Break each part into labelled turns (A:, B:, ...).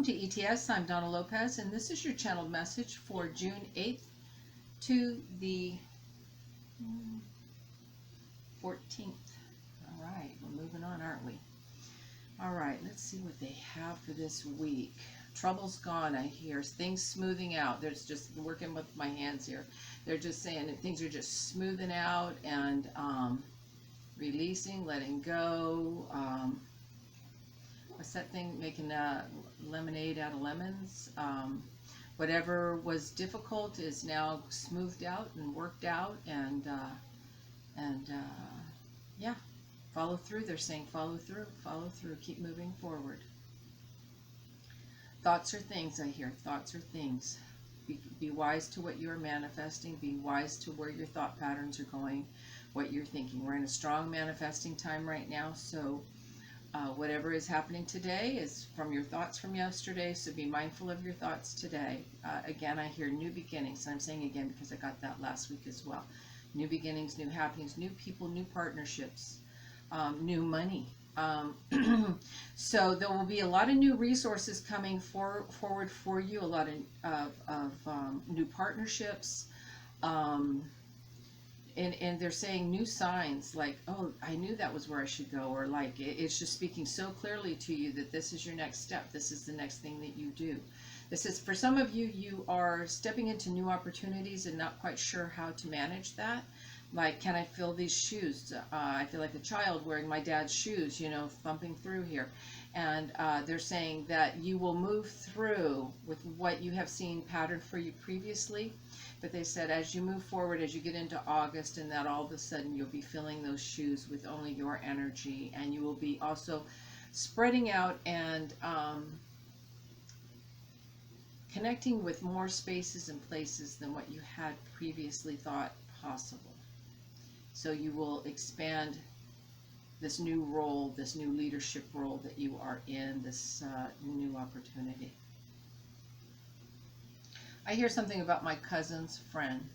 A: to ETS. I'm Donna Lopez, and this is your channeled message for June 8th to the 14th. All right, we're moving on, aren't we? All right, let's see what they have for this week. Trouble's gone, I hear. Things smoothing out. There's just working with my hands here. They're just saying that things are just smoothing out and releasing, letting go. What's that thing? Making lemonade out of lemons. Whatever was difficult is now smoothed out and worked out, and yeah, follow through. They're saying follow through, keep moving forward. Thoughts are things, I hear. Thoughts are things. Be wise to what you are manifesting. Be wise to where your thought patterns are going, what you're thinking. We're in a strong manifesting time right now, so whatever is happening today is from your thoughts from yesterday, so be mindful of your thoughts today. Again, I hear new beginnings. I'm saying again because I got that last week as well. New beginnings, new happenings, new people, new partnerships, new money. So there will be a lot of new resources coming forward for you, a lot of new partnerships. And they're saying new signs like, oh, I knew that was where I should go, or like it's just speaking so clearly to you that this is your next step. This is the next thing that you do. This is, for some of you, you are stepping into new opportunities and not quite sure how to manage that. Like, can I fill these shoes? I feel like a child wearing my dad's shoes, you know, thumping through here. And they're saying that you will move through with what you have seen patterned for you previously. But they said as you move forward, as you get into August, and that all of a sudden you'll be filling those shoes with only your energy, and you will be also spreading out and connecting with more spaces and places than what you had previously thought possible. So you will expand this new role, this new leadership role that you are in, this new opportunity. I hear something about my cousin's friend.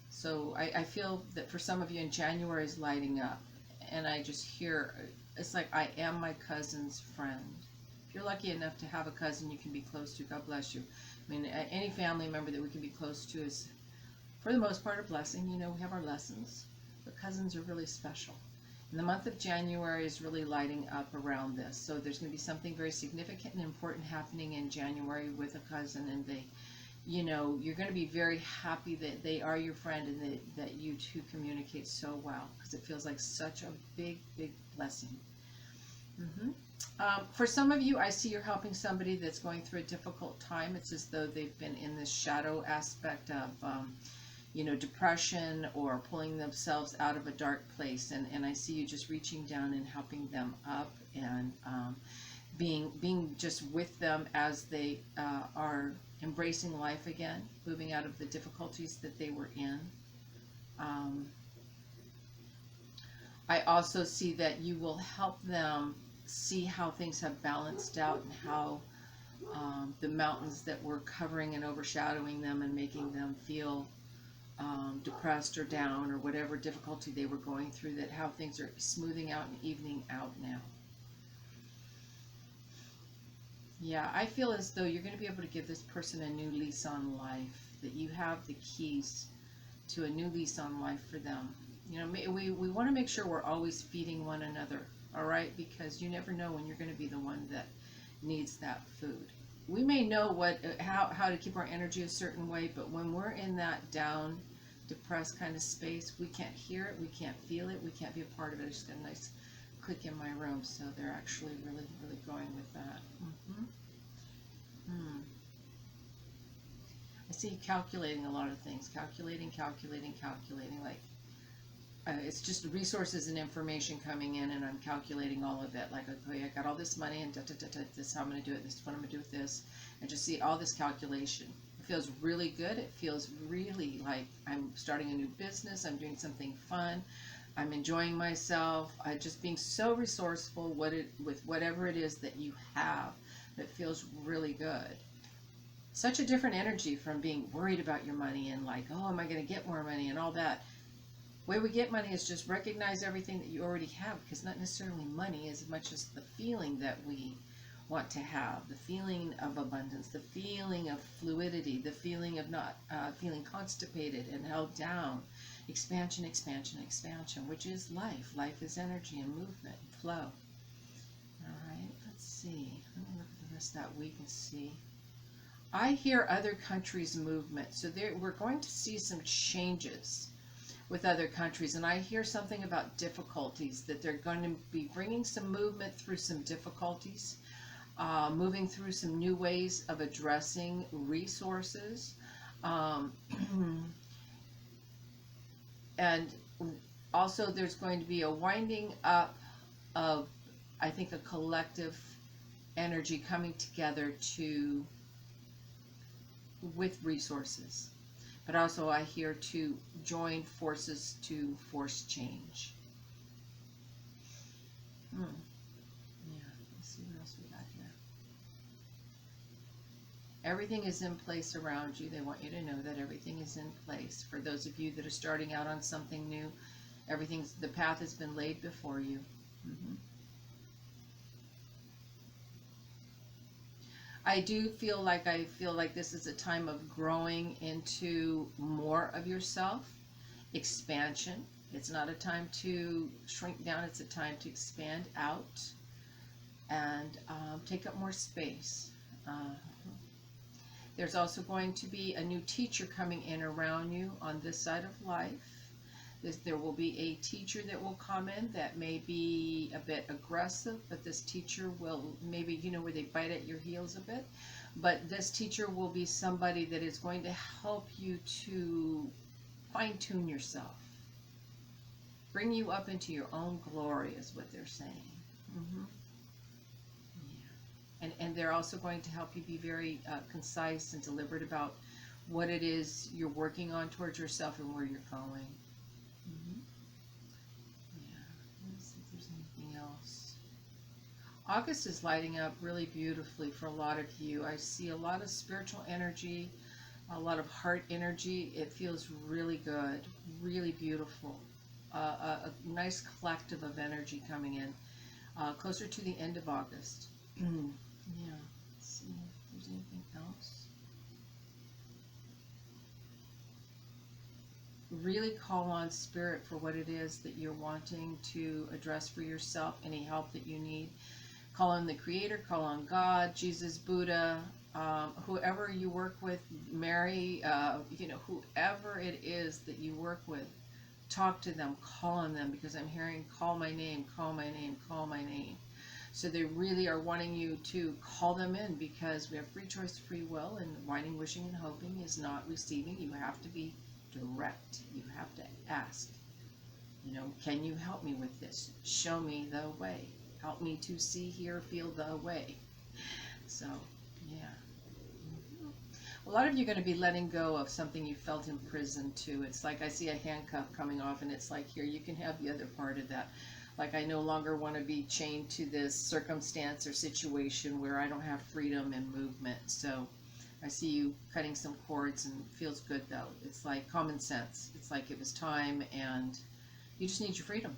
A: So I feel that for some of you in January is lighting up. And I just hear, it's like I am my cousin's friend. If you're lucky enough to have a cousin you can be close to, God bless you. I mean, any family member that we can be close to is, for the most part, a blessing. You know, we have our lessons. But cousins are really special. And the month of January is really lighting up around this. So there's going to be something very significant and important happening in January with a cousin. And they, you know, you're going to be very happy that they are your friend and that you two communicate so well. Because it feels like such a big, big blessing. For some of you, I see you're helping somebody that's going through a difficult time. It's as though they've been in this shadow aspect of you know, depression or pulling themselves out of a dark place, and I see you just reaching down and helping them up and being just with them as they are embracing life again, moving out of the difficulties that they were in. I also see that you will help them see how things have balanced out and how the mountains that were covering and overshadowing them and making them feel depressed or down or whatever difficulty they were going through, that how things are smoothing out and evening out now. Yeah, I feel as though you're going to be able to give this person a new lease on life, that you have the keys to a new lease on life for them. You know, we want to make sure we're always feeding one another, all right? Because you never know when you're going to be the one that needs that food. We may know how to keep our energy a certain way, but when we're in that down, depressed kind of space, we can't hear it, we can't feel it, we can't be a part of it. I just got a nice click in my room, so they're actually really, really going with that. I see you calculating a lot of things, calculating, like it's just resources and information coming in, and I'm calculating all of it. Like, okay, I got all this money, and this is how I'm going to do it. This is what I'm going to do with this. I just see all this calculation. It feels really good. It feels really like I'm starting a new business. I'm doing something fun. I'm enjoying myself. I'm just being so resourceful with whatever it is that you have that feels really good. Such a different energy from being worried about your money and like, oh, am I going to get more money and all that. The way we get money is just recognize everything that you already have, because not necessarily money as much as the feeling that we want to have, the feeling of abundance, the feeling of fluidity, the feeling of not feeling constipated and held down. Expansion, expansion, expansion, which is life. Life is energy and movement and flow. All right, let's see. Let me look at the rest of that week and see. I hear other countries' movement. So we're going to see some changes with other countries. And I hear something about difficulties, that they're going to be bringing some movement through some difficulties, moving through some new ways of addressing resources. And also there's going to be a winding up of, I think, a collective energy coming together with resources. But also I hear to join forces to force change. Yeah, let's see what else we got here. Everything is in place around you. They want you to know that everything is in place. For those of you that are starting out on something new, the path has been laid before you. I feel like this is a time of growing into more of yourself, expansion. It's not a time to shrink down, it's a time to expand out and take up more space. There's also going to be a new teacher coming in around you on this side of life. There will be a teacher that will come in that may be a bit aggressive, but this teacher will, maybe, where they bite at your heels a bit, but this teacher will be somebody that is going to help you to fine-tune yourself, bring you up into your own glory, is what they're saying. Yeah. And they're also going to help you be very concise and deliberate about what it is you're working on towards yourself and where you're going. August is lighting up really beautifully for a lot of you. I see a lot of spiritual energy, a lot of heart energy. It feels really good, really beautiful. A nice collective of energy coming in closer to the end of August. Yeah, let's see if there's anything else. Really call on Spirit for what it is that you're wanting to address for yourself, any help that you need. Call on the Creator, call on God, Jesus, Buddha, whoever you work with, Mary, whoever it is that you work with, talk to them, call on them, because I'm hearing call my name, call my name, call my name. So they really are wanting you to call them in, because we have free choice, free will, and whining, wishing, and hoping is not receiving. You have to be direct. You have to ask, can you help me with this? Show me the way. Help me to see, hear, feel the way. So, yeah. A lot of you are going to be letting go of something you felt imprisoned to. It's like I see a handcuff coming off, and it's like, here, you can have the other part of that. Like, I no longer want to be chained to this circumstance or situation where I don't have freedom and movement. So I see you cutting some cords, and it feels good, though. It's like common sense. It's like it was time, and you just need your freedom.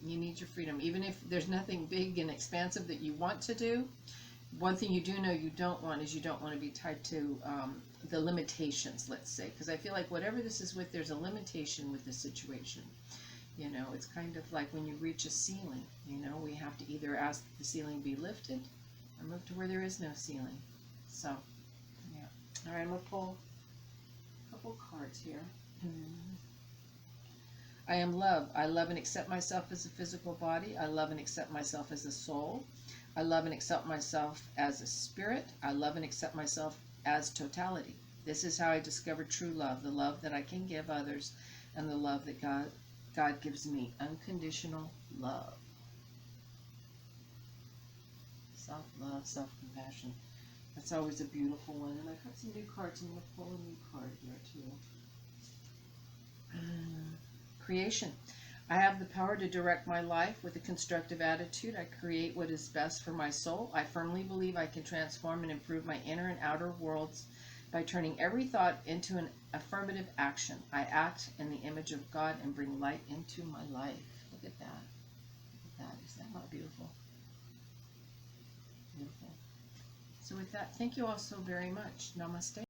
A: You need your freedom. Even if there's nothing big and expansive that you want to do, one thing you do know you don't want is you don't want to be tied to the limitations, let's say. Because I feel like whatever this is with, there's a limitation with the situation. It's kind of like when you reach a ceiling. We have to either ask that the ceiling be lifted or move to where there is no ceiling. So, yeah. All right, I'm going to pull a couple cards here. I am love. I love and accept myself as a physical body. I love and accept myself as a soul. I love and accept myself as a spirit. I love and accept myself as totality. This is how I discover true love, the love that I can give others, and the love that God gives me. Unconditional love. Self-love, self-compassion. That's always a beautiful one. And I've got some new cards. I'm going to pull a new card here, too. Creation. I have the power to direct my life with a constructive attitude. I create what is best for my soul. I firmly believe I can transform and improve my inner and outer worlds by turning every thought into an affirmative action. I act in the image of God and bring light into my life. Look at that. Look at that. Isn't that not beautiful? Beautiful. So with that, thank you all so very much. Namaste.